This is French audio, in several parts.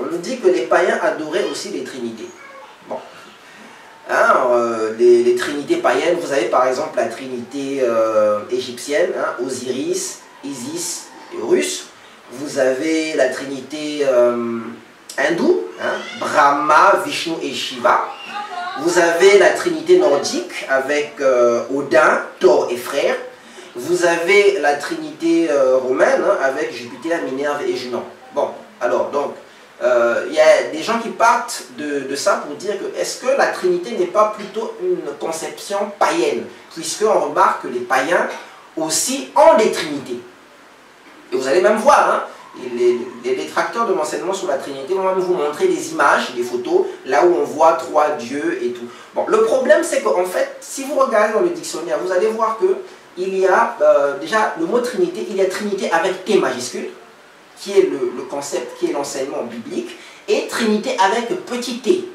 on nous dit que les païens adoraient aussi les trinités. Bon. Hein, les trinités païennes, vous avez par exemple la trinité égyptienne, hein, Osiris, Isis et Horus. Vous avez la trinité hindoue, hein, Brahma, Vishnu et Shiva. Vous avez la trinité nordique avec Odin, Thor et Frère. Vous avez la trinité romaine, hein, avec Jupiter, Minerve et Junon. Bon, alors donc, il y a des gens qui partent de ça pour dire que est-ce que la trinité n'est pas plutôt une conception païenne, puisqu'on remarque que les païens aussi ont des trinités. Et vous allez même voir, hein, les détracteurs de l'enseignement sur la Trinité vont même vous montrer des images, des photos, là où on voit 3 dieux et tout. Bon, le problème c'est qu'en fait, si vous regardez dans le dictionnaire, vous allez voir que il y a déjà le mot Trinité, il y a Trinité avec T majuscule, qui est le concept, qui est l'enseignement biblique, et Trinité avec petit t.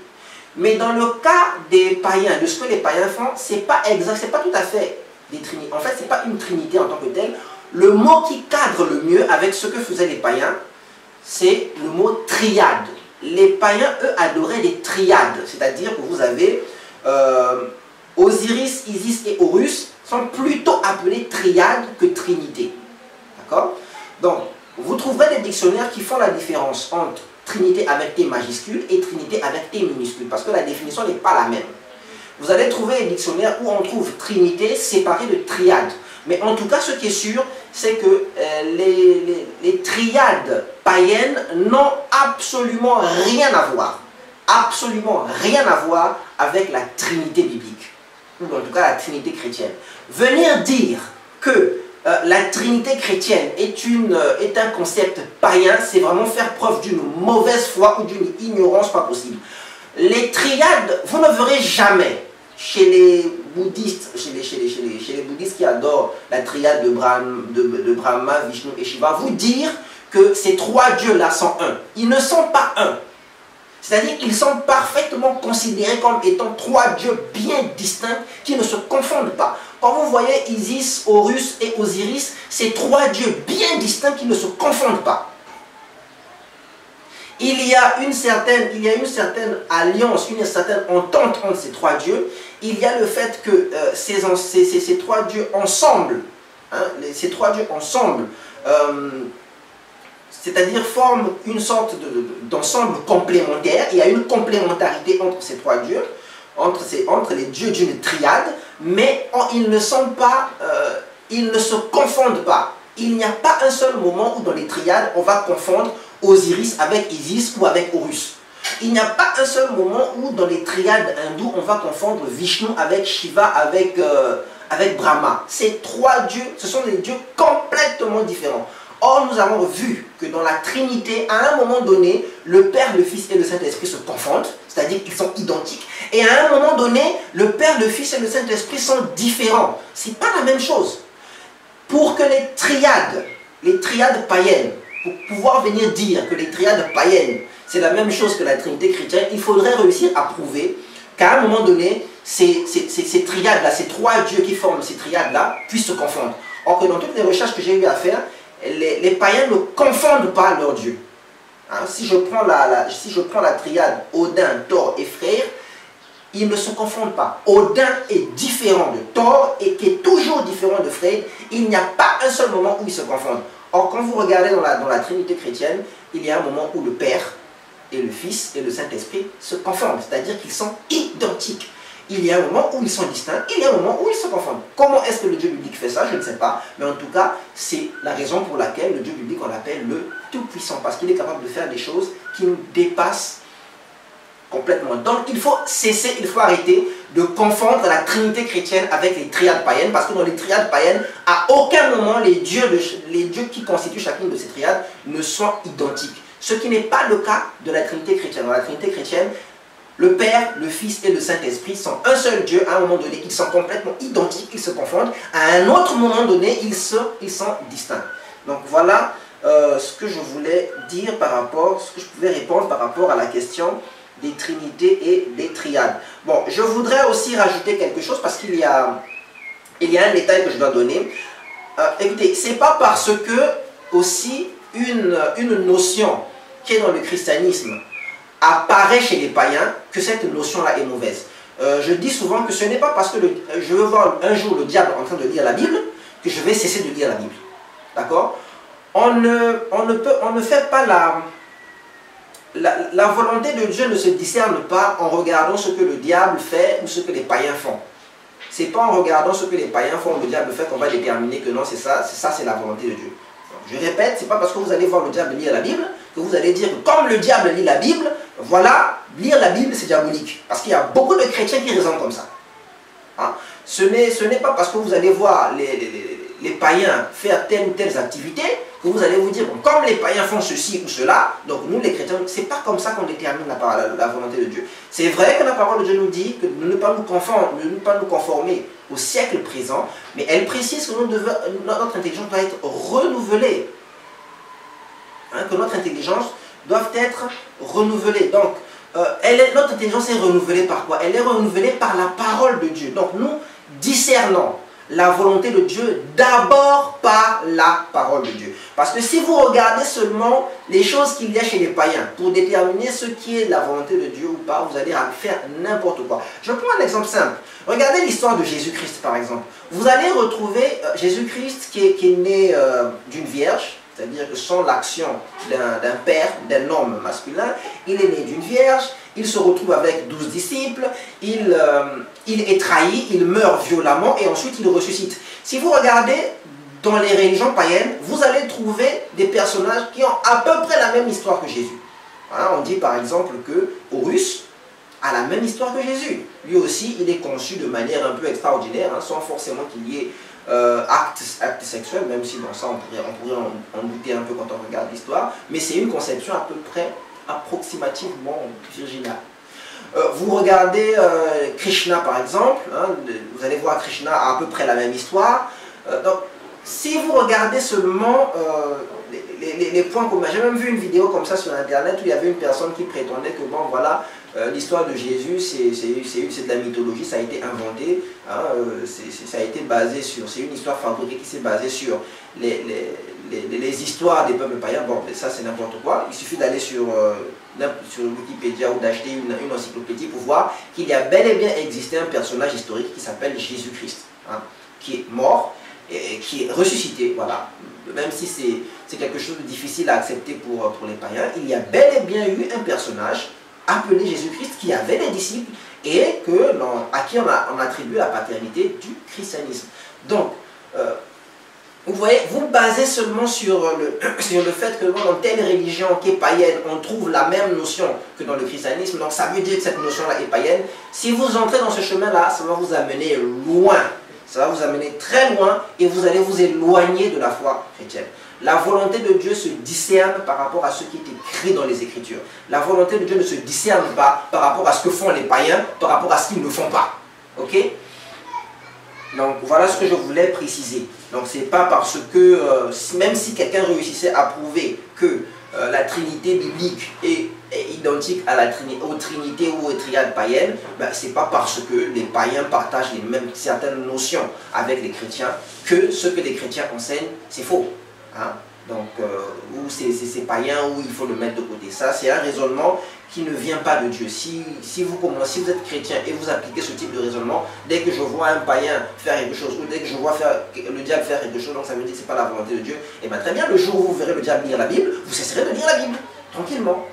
Mais dans le cas des païens, de ce que les païens font, c'est pas exact, c'est pas tout à fait des trinités. En fait, c'est pas une trinité en tant que telle. Le mot qui cadre le mieux avec ce que faisaient les païens, c'est le mot triade. Les païens, eux, adoraient des triades, c'est-à-dire que vous avez Osiris, Isis et Horus sont plutôt appelés triades que trinités. D'accord? Donc, vous trouverez des dictionnaires qui font la différence entre trinité avec T majuscule et trinité avec T minuscule, parce que la définition n'est pas la même. Vous allez trouver des dictionnaires où on trouve trinité séparée de triade. Mais en tout cas, ce qui est sûr, c'est que les triades païennes n'ont absolument rien à voir. Absolument rien à voir avec la trinité biblique. Ou en tout cas la trinité chrétienne. Venir dire que la trinité chrétienne est un concept païen, c'est vraiment faire preuve d'une mauvaise foi ou d'une ignorance pas possible. Les triades, vous ne verrez jamais chez les bouddhistes, chez les bouddhistes qui adorent la triade de Brahma, Vishnu et Shiva, vous dire que ces 3 dieux-là sont un. Ils ne sont pas un. C'est-à-dire qu'ils sont parfaitement considérés comme étant 3 dieux bien distincts qui ne se confondent pas. Quand vous voyez Isis, Horus et Osiris, c'est 3 dieux bien distincts qui ne se confondent pas. Il y a une certaine alliance, une certaine entente entre ces 3 dieux. Il y a le fait que ces 3 dieux ensemble, hein, ces 3 dieux ensemble, c'est-à-dire forment une sorte d'ensemble complémentaire. Il y a une complémentarité entre ces 3 dieux, entre les dieux d'une triade, mais ils ne se confondent pas. Il n'y a pas un seul moment où dans les triades, on va confondre Osiris avec Isis ou avec Horus. Il n'y a pas un seul moment où dans les triades hindoues, on va confondre Vishnu avec Shiva, avec Brahma. Ces 3 dieux, ce sont des dieux complètement différents. Or, nous avons vu que dans la Trinité, à un moment donné, le Père, le Fils et le Saint-Esprit se confondent, c'est-à-dire qu'ils sont identiques. Et à un moment donné, le Père, le Fils et le Saint-Esprit sont différents. Ce n'est pas la même chose. Pour que les triades païennes, pour pouvoir venir dire que les triades païennes, c'est la même chose que la Trinité chrétienne, il faudrait réussir à prouver qu'à un moment donné, ces triades-là, ces 3 dieux qui forment ces triades-là, puissent se confondre. Or que dans toutes les recherches que j'ai eu à faire, les païens ne confondent pas leurs dieux. Hein, si je prends la triade Odin, Thor et Frère, ils ne se confondent pas. Odin est différent de Thor et qui est toujours différent de Frère. Il n'y a pas un seul moment où ils se confondent. Or, quand vous regardez dans la Trinité chrétienne, il y a un moment où le Père et le Fils et le Saint-Esprit se confondent, c'est-à-dire qu'ils sont identiques. Il y a un moment où ils sont distincts, il y a un moment où ils se confondent. Comment est-ce que le Dieu biblique fait ça? Je ne sais pas. Mais en tout cas, c'est la raison pour laquelle le Dieu biblique, on l'appelle le Tout-Puissant. Parce qu'il est capable de faire des choses qui nous dépassent complètement. Donc il faut cesser, il faut arrêter de confondre la Trinité chrétienne avec les triades païennes. Parce que dans les triades païennes, à aucun moment les dieux qui constituent chacune de ces triades ne sont identiques. Ce qui n'est pas le cas de la Trinité chrétienne. Dans la Trinité chrétienne, le Père, le Fils et le Saint-Esprit sont un seul Dieu. À un moment donné, ils sont complètement identiques, ils se confondent. À un autre moment donné, ils sont distincts. Donc voilà ce que je voulais dire ce que je pouvais répondre par rapport à la question des trinités et des triades. Bon, je voudrais aussi rajouter quelque chose parce qu'il y a un détail que je dois donner. Écoutez, c'est pas parce que aussi une notion qui est dans le christianisme apparaît chez les païens que cette notion-là est mauvaise. Je dis souvent que ce n'est pas parce que je veux voir un jour le diable en train de lire la Bible que je vais cesser de lire la Bible. D'accord? On ne fait pas la volonté de Dieu ne se discerne pas en regardant ce que le diable fait ou ce que les païens font. C'est pas en regardant ce que les païens font ou le diable fait qu'on va déterminer que non, c'est la volonté de Dieu. Donc, je répète, c'est pas parce que vous allez voir le diable lire la Bible que vous allez dire que comme le diable lit la Bible, voilà, lire la Bible c'est diabolique. Parce qu'il y a beaucoup de chrétiens qui raisonnent comme ça. Hein? Ce n'est pas parce que vous allez voir les païens faire telle ou telle activité que vous allez vous dire, bon, comme les païens font ceci ou cela, donc nous les chrétiens, c'est pas comme ça qu'on détermine la volonté de Dieu. C'est vrai que la parole de Dieu nous dit que de ne pas nous conformer au siècle présent, mais elle précise que notre intelligence doit être renouvelée. Hein, que notre intelligence doit être renouvelée. Donc, notre intelligence est renouvelée par quoi? Elle est renouvelée par la parole de Dieu. Donc, nous discernons la volonté de Dieu d'abord par la parole de Dieu. Parce que si vous regardez seulement les choses qu'il y a chez les païens pour déterminer ce qui est la volonté de Dieu ou pas, vous allez faire n'importe quoi. Je prends un exemple simple. Regardez l'histoire de Jésus-Christ par exemple. Vous allez retrouver Jésus-Christ qui est né d'une vierge, c'est-à-dire que sans l'action d'un père, d'un homme masculin, il est né d'une vierge, il se retrouve avec 12 disciples, il est trahi, il meurt violemment et ensuite il ressuscite. Si vous regardez dans les religions païennes, vous allez trouver des personnages qui ont à peu près la même histoire que Jésus. Hein, on dit par exemple que Horus a la même histoire que Jésus. Lui aussi, il est conçu de manière un peu extraordinaire, hein, sans forcément qu'il y ait acte sexuel, même si dans ça on pourrait en douter un peu quand on regarde l'histoire, mais c'est une conception à peu près approximativement virginale. Vous regardez Krishna par exemple, hein, vous allez voir Krishna a à peu près la même histoire. Donc si vous regardez seulement les points communs, j'ai même vu une vidéo comme ça sur internet où il y avait une personne qui prétendait que bon voilà, l'histoire de Jésus c'est de la mythologie, ça a été inventé, hein, ça a été basé sur, c'est une histoire fabriquée qui s'est basée sur les histoires des peuples païens. Bon, ça c'est n'importe quoi, il suffit d'aller sur Wikipédia ou d'acheter une encyclopédie pour voir qu'il y a bel et bien existé un personnage historique qui s'appelle Jésus-Christ, hein, qui est mort et qui est ressuscité, voilà. Même si c'est quelque chose de difficile à accepter pour les païens, il y a bel et bien eu un personnage appelé Jésus-Christ qui avait des disciples et à qui on attribue la paternité du christianisme. Donc, vous voyez, vous basez seulement sur le fait que dans telle religion qui est païenne, on trouve la même notion que dans le christianisme, donc ça veut dire que cette notion-là est païenne. Si vous entrez dans ce chemin-là, ça va vous amener loin. Ça va vous amener très loin et vous allez vous éloigner de la foi chrétienne. La volonté de Dieu se discerne par rapport à ce qui est écrit dans les Écritures. La volonté de Dieu ne se discerne pas par rapport à ce que font les païens, par rapport à ce qu'ils ne font pas. Ok? Donc voilà ce que je voulais préciser. Donc c'est pas parce que, même si quelqu'un réussissait à prouver que la Trinité biblique est identique à aux Trinités ou aux triades païennes, ben, c'est pas parce que les païens partagent certaines notions avec les chrétiens que ce que les chrétiens enseignent, c'est faux. Hein? Donc, ou c'est païen, ou il faut le mettre de côté. Ça, c'est un raisonnement qui ne vient pas de Dieu. Si vous êtes chrétien et vous appliquez ce type de raisonnement, dès que je vois un païen faire quelque chose, ou dès que je vois le diable faire quelque chose, donc ça veut dire que ce n'est pas la volonté de Dieu, et bien très bien, le jour où vous verrez le diable lire la Bible, vous cesserez de lire la Bible, tranquillement.